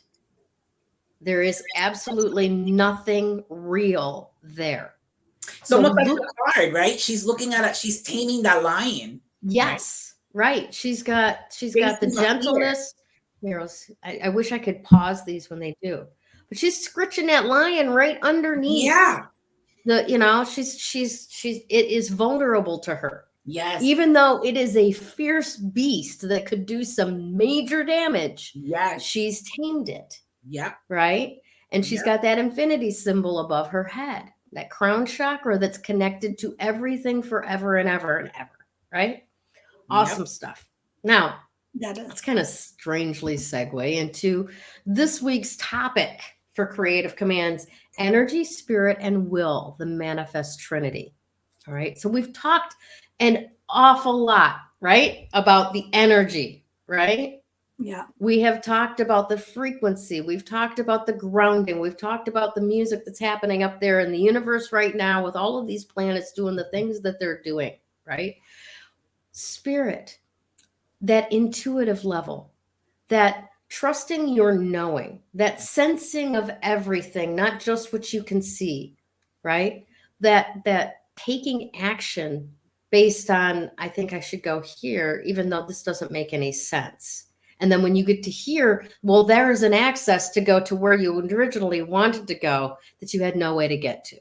There is absolutely nothing real there. So almost like the card, right? She's looking at it. She's taming that lion. Yes, right. She's got the gentleness. I wish I could pause these when they do, but she's scritching that lion right underneath. Yeah. It is vulnerable to her. Yes. Even though it is a fierce beast that could do some major damage. Yes. She's tamed it. Yep. Right. And she's got that infinity symbol above her head, that crown chakra that's connected to everything forever and ever and ever. Right. Awesome stuff. Now, let's kind of strangely segue into this week's topic for Creative Commands: energy, spirit, and will, the manifest Trinity. All right. So we've talked an awful lot, right, about the energy, right? Yeah. We have talked about the frequency. We've talked about the grounding. We've talked about the music that's happening up there in the universe right now with all of these planets doing the things that they're doing, right? Spirit, that intuitive level, that trusting your knowing, that sensing of everything, not just what you can see, right? That taking action based on, I think I should go here, even though this doesn't make any sense. And then when you get to here, well, there's an access to go to where you originally wanted to go that you had no way to get to.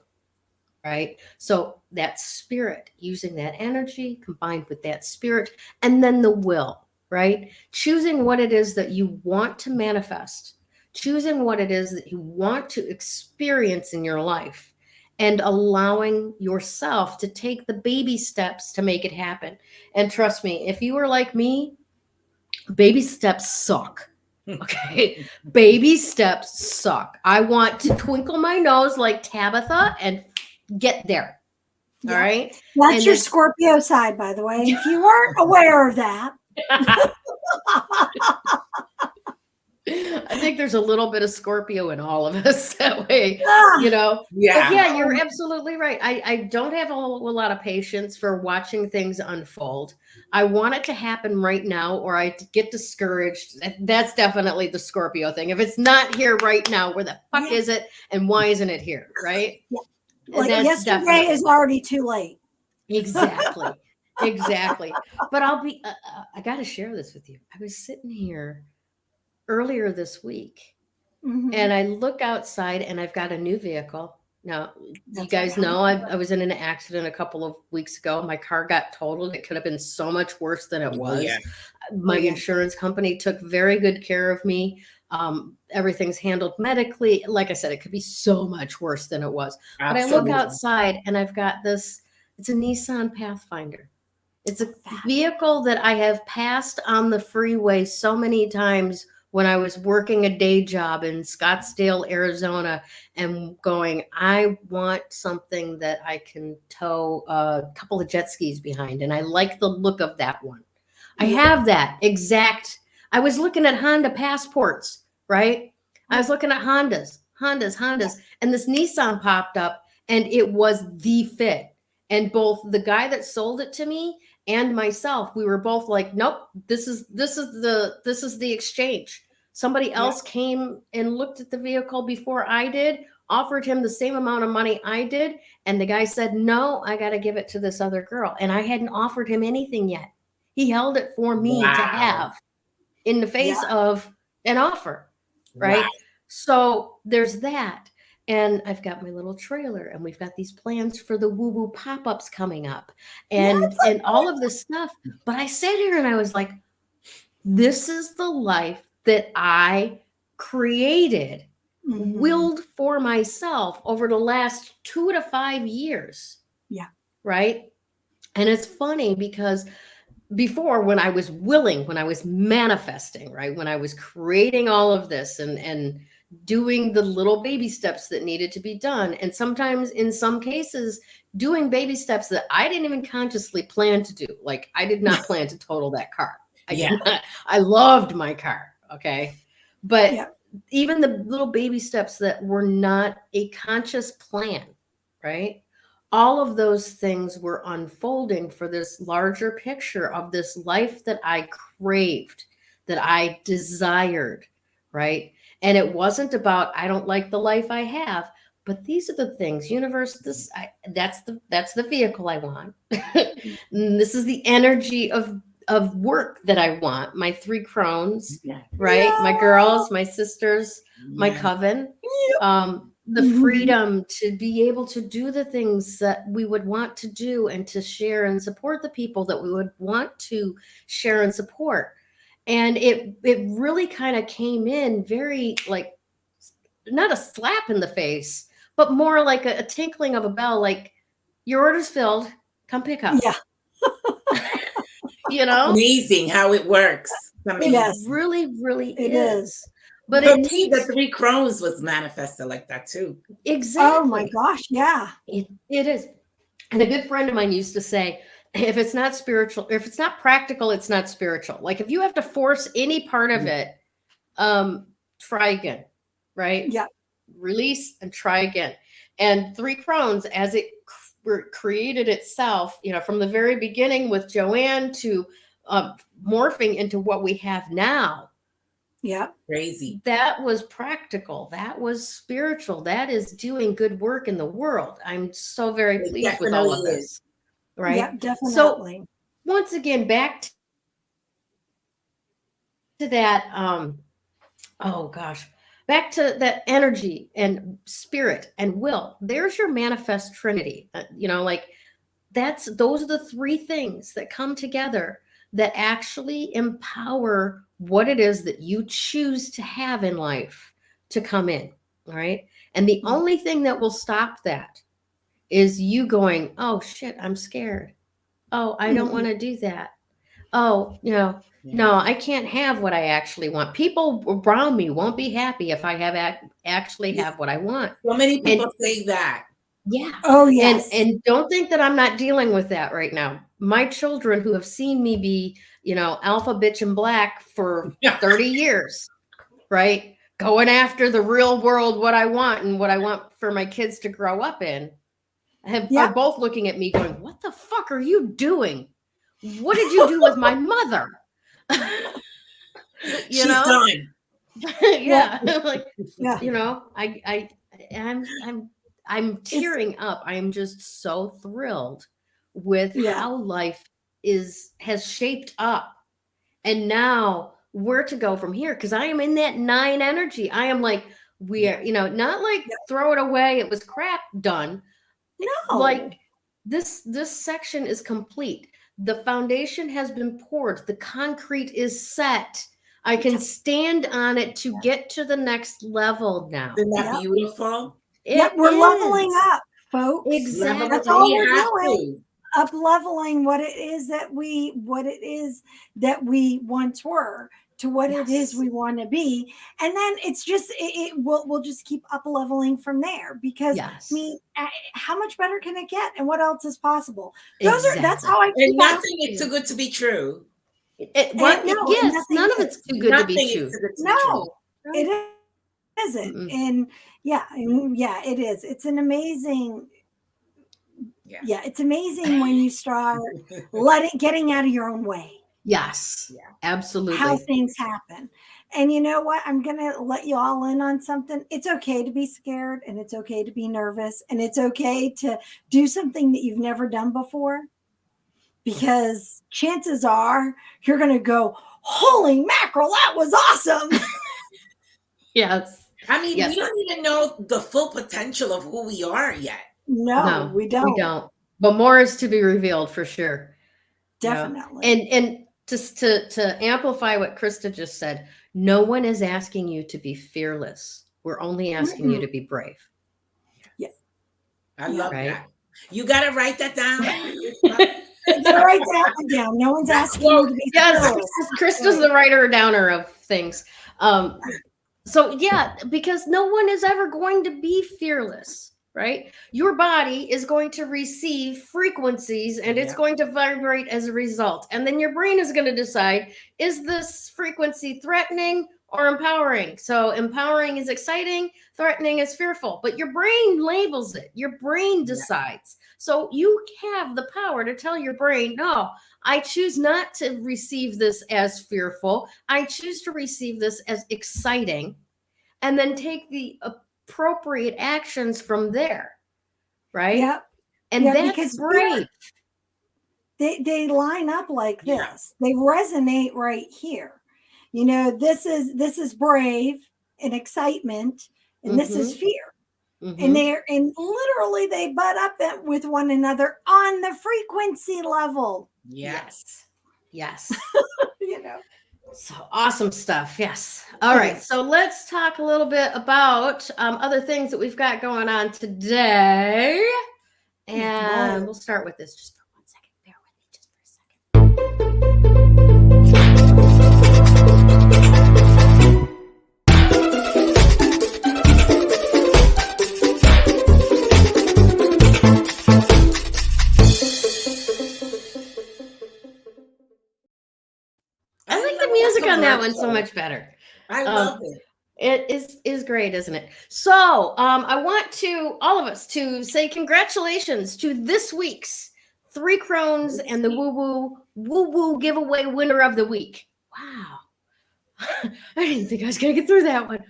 Right? So that spirit, using that energy combined with that spirit, and then the will, right? Choosing what it is that you want to manifest, choosing what it is that you want to experience in your life, and allowing yourself to take the baby steps to make it happen. And trust me, if you are like me, baby steps suck. Okay. Baby steps suck. I want to twinkle my nose like Tabitha and get there. All right. That's And your then- Scorpio side, by the way. If you weren't aware of that. I think there's a little bit of Scorpio in all of us that way, you know. Yeah. But yeah, you're absolutely right. I don't have a lot of patience for watching things unfold. I want it to happen right now, or I get discouraged. That's definitely the Scorpio thing. If it's not here right now, where the fuck is it, and why isn't it here? Right? Yeah. And Like that's yesterday definitely is already too late. exactly, exactly. But I'll be. I got to share this with you. I was sitting here earlier this week, Mhm. and I look outside, and I've got a new vehicle. Now, you That's guys right. know I was in an accident a couple of weeks ago. My car got totaled. It could have been so much worse than it was. yeah. My yeah. insurance company took very good care of me. Everything's handled medically. Like I said, it could be so much worse than it was. But I look Absolutely. outside, and I've got this. It's a Nissan Pathfinder. It's a vehicle that I have passed on the freeway so many times when I was working a day job in Scottsdale, Arizona, and going, I want something that I can tow a couple of jet skis behind. And I like the look of that one. I have that exact. I was looking at Honda passports, right? I was looking at Hondas, and this Nissan popped up, and it was the fit. And both the guy that sold it to me and myself, we were both like, nope, this is the exchange. Somebody else came and looked at the vehicle before I did, offered him the same amount of money I did, and the guy said, no, I got to give it to this other girl. And I hadn't offered him anything yet. He held it for me to have in the face of an offer, right? Wow. So there's that. And I've got my little trailer, and we've got these plans for the woo-woo pop-ups coming up, and all of this stuff. But I sat here and I was like, this is the life that I created, willed for myself over the last 2 to 5 years. Yeah. Right. And it's funny because before, when I was willing, when I was manifesting, right, when I was creating all of this and doing the little baby steps that needed to be done, and sometimes in some cases doing baby steps that I didn't even consciously plan to do. Like, I did not plan to total that car. I loved my car. Okay. But even the little baby steps that were not a conscious plan, right? All of those things were unfolding for this larger picture of this life that I craved, that I desired, right? And it wasn't about, I don't like the life I have, but these are the things, universe, that's the vehicle I want. This is the energy of work that I want. My 3 Crones, right? My girls, my sisters, my coven, the freedom to be able to do the things that we would want to do, and to share and support the people that we would want to share and support. And it really kind of came in very, like, not a slap in the face, but more like a tinkling of a bell, like, your order's filled, come pick up. Yeah. You know? Amazing how it works. I mean, Yes. It really, really It is. But for it me, takes the 3 Crones was manifested like that too. exactly. Oh my gosh. Yeah. It is. And a good friend of mine used to say, if it's not spiritual, if it's not practical, it's not spiritual. Like, if you have to force any part of it, try again, right? Yeah. Release and try again. And 3 Crones, as it created itself, you know, from the very beginning with Joanne to morphing into what we have now. Yeah. Crazy. That was practical. That was spiritual. That is doing good work in the world. I'm so very pleased with all of this. right? Yeah, definitely. So once again, back to that, oh gosh, back to that energy and spirit and will. There's your manifest trinity. Like those are the three things that come together that actually empower what it is that you choose to have in life to come in. All right. And the only thing that will stop that is you going, oh shit, I'm scared. Oh, I don't want to do that. Oh, no, I can't have what I actually want. People around me won't be happy if I actually have what I want. So many people say that. Yeah. Oh, yes. And don't think that I'm not dealing with that right now. My children who have seen me be, alpha bitch and black for 30 years, right? Going after the real world, what I want and what I want for my kids to grow up in, are both looking at me going, what the fuck are you doing? What did you do with my mother? She's done. Yeah. Like, I'm tearing up. I am just so thrilled with how life has shaped up. And now where to go from here? Because I am in that 9 energy. I am like, we are, not like throw it away. It was crap, done. No. Like this section is complete. The foundation has been poured. The concrete is set. I can stand on it to get to the next level now. Isn't that beautiful? We're leveling up, folks. Exactly. That's all we're doing. Up leveling what it is that we once were to what it is we want to be, and then it's just we'll just keep up leveling from there, because I mean, how much better can it get, and what else is possible? That's how I keep. And nothing is too good to be true. None of it's too good to be true. No, it isn't. And it is. It's an amazing. Yeah, it's amazing when you start getting out of your own way. Yes, absolutely. How things happen. And you know what? I'm going to let you all in on something. It's okay to be scared, and it's okay to be nervous, and it's okay to do something that you've never done before, because chances are you're going to go, holy mackerel, that was awesome. Yes. I mean, we don't even know the full potential of who we are yet. No, we don't. We don't. But more is to be revealed for sure. Definitely. And just to amplify what Krista just said, no one is asking you to be fearless. We're only asking you to be brave. Yeah. I love that. You got to write that down. You got to write that down. No one's asking you to be fearless. Krista's the writer-downer of things. So because no one is ever going to be fearless. Right? Your body is going to receive frequencies, and it's going to vibrate as a result. And then your brain is going to decide, is this frequency threatening or empowering? So empowering is exciting, threatening is fearful, but your brain labels it. Your brain decides. So you have the power to tell your brain, no, I choose not to receive this as fearful. I choose to receive this as exciting, and then take the appropriate actions from there, right? Yep. And that's brave. They line up like this. They resonate right here. This is brave and excitement, and this is fear. And literally they butt up with one another on the frequency level. Yes. So awesome stuff. Yes. All right. So let's talk a little bit about other things that we've got going on today. And we'll start with this just for 1 second. Bear with me just for a second. I like the music on that one so much better. I love it. It is great, isn't it? So I want all of us to say congratulations to this week's 3 Crones and the Woo Woo giveaway winner of the week. Wow. I didn't think I was going to get through that one.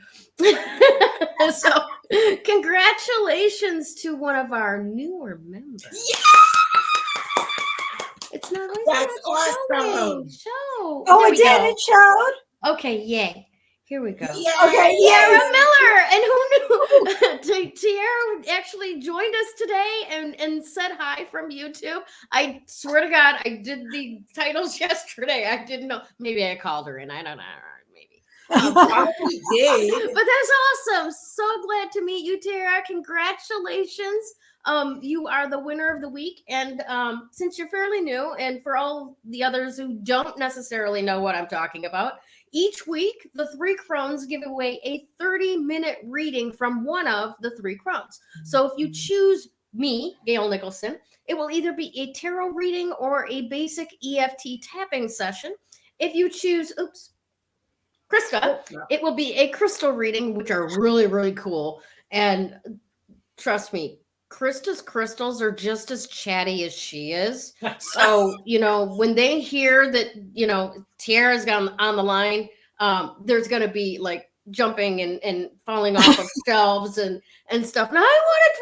So congratulations to one of our newer members. Yeah! not That's awesome. Show. Oh, There it we did. go. It showed. Okay, yay. Here we go. Yay. Okay, Tiara yes. Miller, and who knew? Tiara actually joined us today and said hi from YouTube. I swear to God, I did the titles yesterday. I didn't know. Maybe I called her in. I don't know. Maybe. You probably did. But that's awesome. So glad to meet you, Tiara. Congratulations. You are the winner of the week. And since you're fairly new, and for all the others who don't necessarily know what I'm talking about, each week, the 3 Crones give away a 30-minute reading from one of the 3 Crones. So if you choose me, Gayle Nicholson, it will either be a tarot reading or a basic EFT tapping session. If you choose, Krista, it will be a crystal reading, which are really, really cool. And trust me, Krista's crystals are just as chatty as she is. So, when they hear that, Tiara's on the line, there's going to be like jumping and falling off of shelves and stuff. And I want to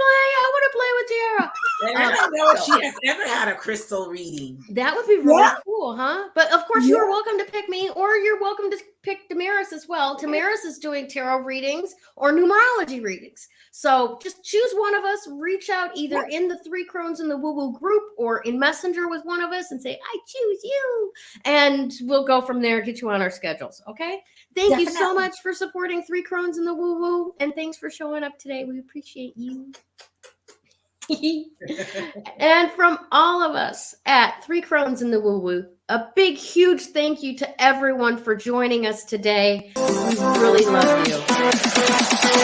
play with Tiara. And I don't know if she has ever had a crystal reading. That would be really cool, huh? But of course, you're welcome to pick me, or you're welcome to pick Damaris as well. Damaris is doing tarot readings or numerology readings. So just choose one of us, reach out either in the 3 Crones in the Woo Woo group or in Messenger with one of us and say, I choose you. And we'll go from there, get you on our schedules. Okay. Thank you so much for supporting 3 Crones in the Woo Woo. And thanks for showing up today. We appreciate you. And from all of us at 3 Crones in the Woo Woo, a big, huge thank you to everyone for joining us today. We really love you.